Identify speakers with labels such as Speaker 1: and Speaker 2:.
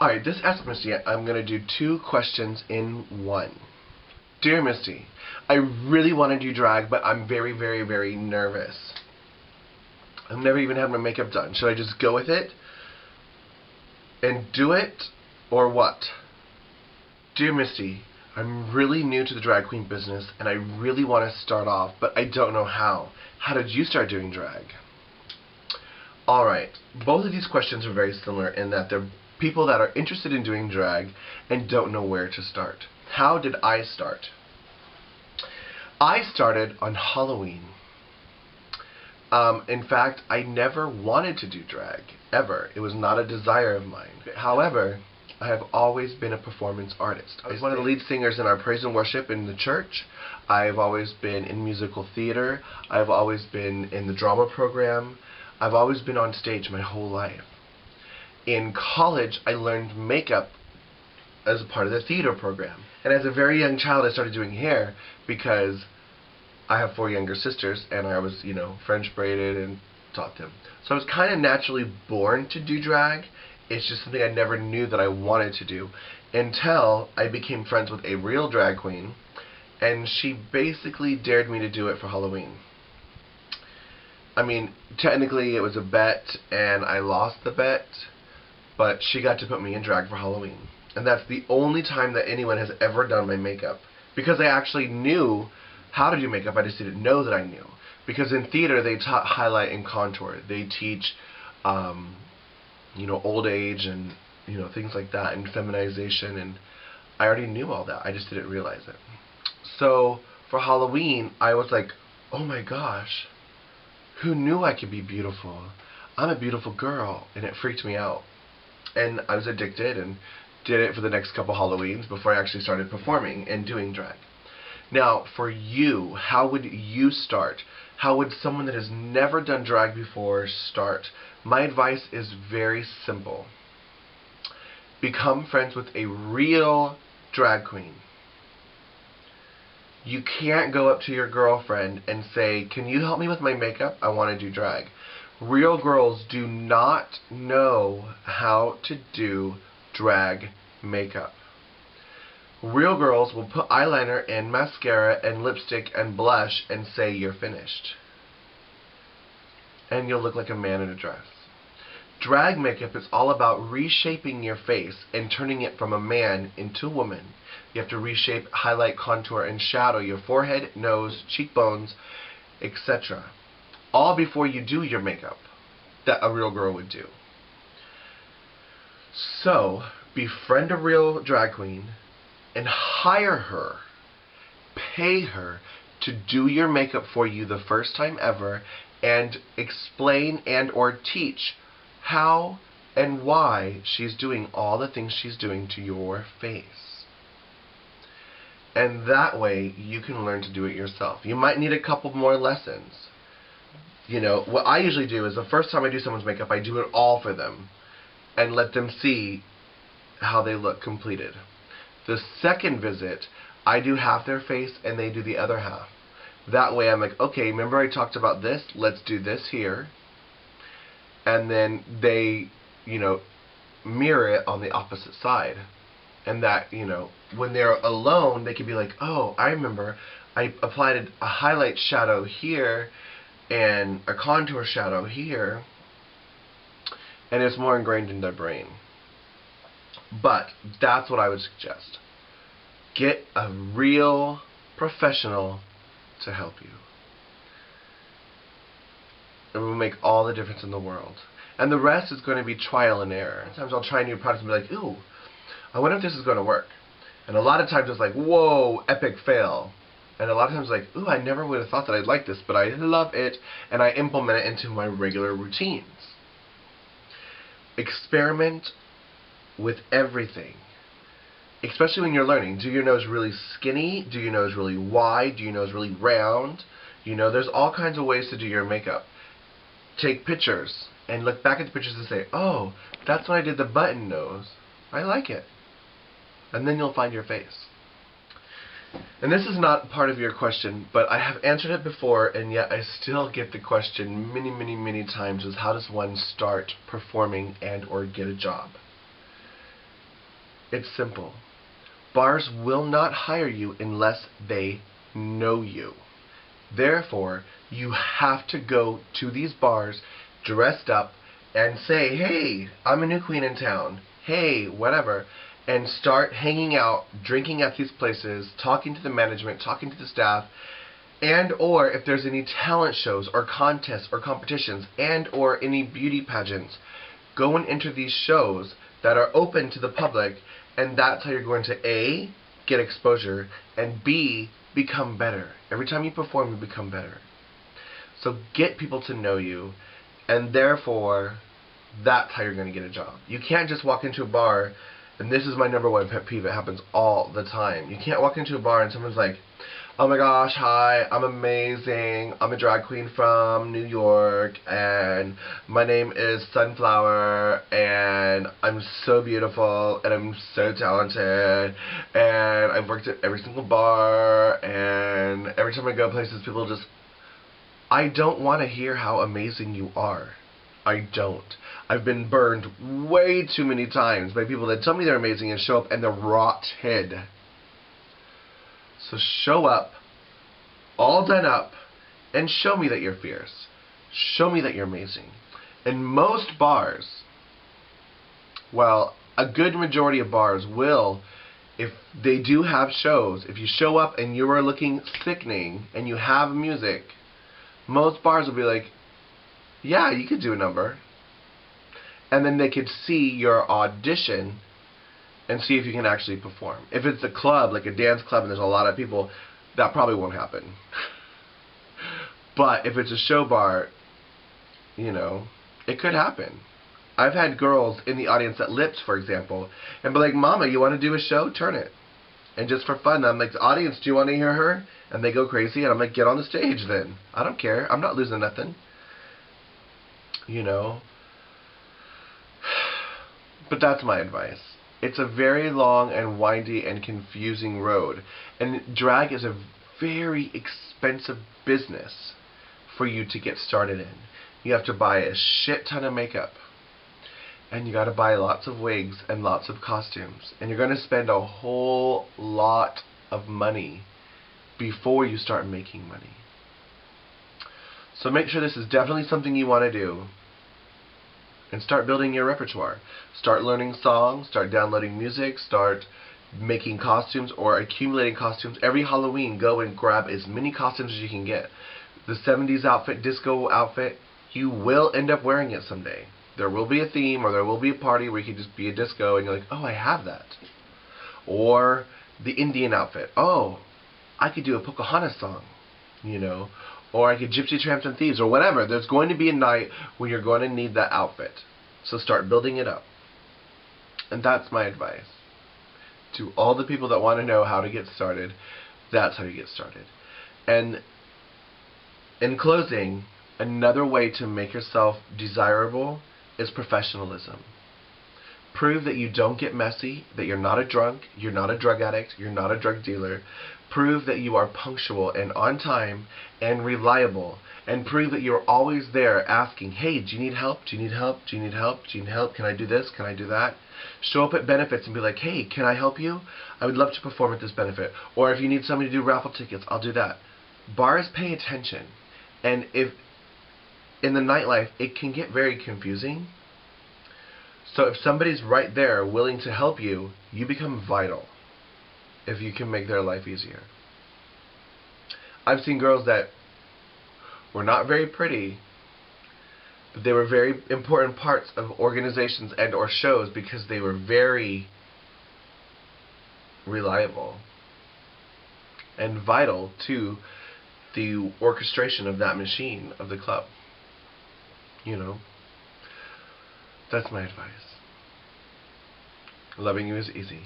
Speaker 1: Alright, this Ask Misty, I'm going to do 2 questions in one. Dear Misty, I really want to do drag, but I'm very, very, very nervous. I've never even had my makeup done. Should I just go with it and do it, or what? Dear Misty, I'm really new to the drag queen business, and I really want to start off, but I don't know how. How did you start doing drag? Alright, both of these questions are very similar in that they're people that are interested in doing drag and don't know where to start. How did I start? I started on Halloween. In fact, I never wanted to do drag, ever. It was not a desire of mine. However, I have always been a performance artist. I was one of the lead singers in our praise and worship in the church. I've always been in musical theater. I've always been in the drama program. I've always been on stage my whole life. In college, I learned makeup as a part of the theater program. And as a very young child, I started doing hair because I have 4 younger sisters, and I was, French braided and taught them. So I was kind of naturally born to do drag. It's just something I never knew that I wanted to do until I became friends with a real drag queen, and she basically dared me to do it for Halloween. I mean, technically it was a bet, and I lost the bet, but she got to put me in drag for Halloween. And that's the only time that anyone has ever done my makeup. Because I actually knew how to do makeup, I just didn't know that I knew. Because in theater, they taught highlight and contour. They teach, old age and, things like that, and feminization, and I already knew all that. I just didn't realize it. So, for Halloween, I was like, oh my gosh, who knew I could be beautiful? I'm a beautiful girl, and it freaked me out. And I was addicted and did it for the next couple Halloweens before I actually started performing and doing drag. Now, for you, how would you start? How would someone that has never done drag before start? My advice is very simple. Become friends with a real drag queen. You can't go up to your girlfriend and say, can you help me with my makeup? I want to do drag. Real girls do not know how to do drag makeup. Real girls will put eyeliner and mascara and lipstick and blush and say you're finished. And you'll look like a man in a dress. Drag makeup is all about reshaping your face and turning it from a man into a woman. You have to reshape, highlight, contour, and shadow your forehead, nose, cheekbones, etc. All before you do your makeup that a real girl would do. So, befriend a real drag queen and hire her, pay her to do your makeup for you the first time ever, and explain and or teach how and why she's doing all the things she's doing to your face. And that way you can learn to do it yourself. You might need a couple more lessons. What I usually do is the first time I do someone's makeup, I do it all for them and let them see how they look completed. The second visit, I do half their face and they do the other half. That way I'm like, okay, remember I talked about this? Let's do this here. And then they, mirror it on the opposite side. And that, when they're alone, they can be like, oh, I remember I applied a highlight shadow here and a contour shadow here. And it's more ingrained in their brain. But that's what I would suggest. Get a real professional to help you. It will make all the difference in the world. And the rest is going to be trial and error. Sometimes I'll try new products and be like, ooh, I wonder if this is going to work. And a lot of times it's like, whoa, epic fail. And a lot of times like, ooh, I never would have thought that I'd like this, but I love it, and I implement it into my regular routines. Experiment with everything. Especially when you're learning. Do your nose really skinny? Do your nose really wide? Do your nose really round? There's all kinds of ways to do your makeup. Take pictures and look back at the pictures and say, oh, that's when I did the button nose. I like it. And then you'll find your face. And this is not part of your question, but I have answered it before, and yet I still get the question many, many, many times is how does one start performing and or get a job? It's simple. Bars will not hire you unless they know you. Therefore, you have to go to these bars dressed up and say, hey, I'm a new queen in town. Hey, whatever. And start hanging out, drinking at these places, talking to the management, talking to the staff, and or if there's any talent shows or contests or competitions and or any beauty pageants, go and enter these shows that are open to the public, and that's how you're going to A, get exposure, and B, become better. Every time you perform, you become better. So get people to know you, and therefore, that's how you're going to get a job. You can't just walk into a bar, and this is my number one pet peeve, it happens all the time. You can't walk into a bar and someone's like, oh my gosh, hi, I'm amazing, I'm a drag queen from New York, and my name is Sunflower, and I'm so beautiful, and I'm so talented, and I've worked at every single bar, and every time I go places, people just, I don't want to hear how amazing you are. I don't. I've been burned way too many times by people that tell me they're amazing and show up and they're rotted. So show up, all done up, and show me that you're fierce. Show me that you're amazing. And most bars, well, a good majority of bars will, if they do have shows, if you show up and you are looking sickening and you have music, most bars will be like, yeah, you could do a number. And then they could see your audition and see if you can actually perform. If it's a club, like a dance club, and there's a lot of people, that probably won't happen. But if it's a show bar, you know, it could happen. I've had girls in the audience at Lips, for example, and be like, Mama, you want to do a show? Turn it. And just for fun, I'm like, the audience, do you want to hear her? And they go crazy, and I'm like, get on the stage then. I don't care. I'm not losing nothing. You know? But that's my advice. It's a very long and windy and confusing road. And drag is a very expensive business for you to get started in. You have to buy a shit ton of makeup. And you got to buy lots of wigs and lots of costumes. And you're going to spend a whole lot of money before you start making money. So make sure this is definitely something you want to do. And start building your repertoire. Start learning songs, start downloading music, start making costumes or accumulating costumes. Every Halloween, go and grab as many costumes as you can get. The 70s outfit, disco outfit, you will end up wearing it someday. There will be a theme or there will be a party where you can just be a disco and you're like, oh, I have that. Or the Indian outfit. Oh, I could do a Pocahontas song, you know. Or I could Gypsy Tramps and Thieves, or whatever. There's going to be a night when you're going to need that outfit. So start building it up. And that's my advice. To all the people that want to know how to get started, that's how you get started. And in closing, another way to make yourself desirable is professionalism. Prove that you don't get messy, that you're not a drunk, you're not a drug addict, you're not a drug dealer. Prove that you are punctual and on time and reliable. And prove that you're always there asking, hey, do you need help? Do you need help? Do you need help? Do you need help? Can I do this? Can I do that? Show up at benefits and be like, hey, can I help you? I would love to perform at this benefit. Or if you need somebody to do raffle tickets, I'll do that. Bars pay attention. And if in the nightlife, it can get very confusing. So if somebody's right there willing to help you, you become vital if you can make their life easier. I've seen girls that were not very pretty, but they were very important parts of organizations and or shows because they were very reliable and vital to the orchestration of that machine of the club. You know, that's my advice. Loving you is easy.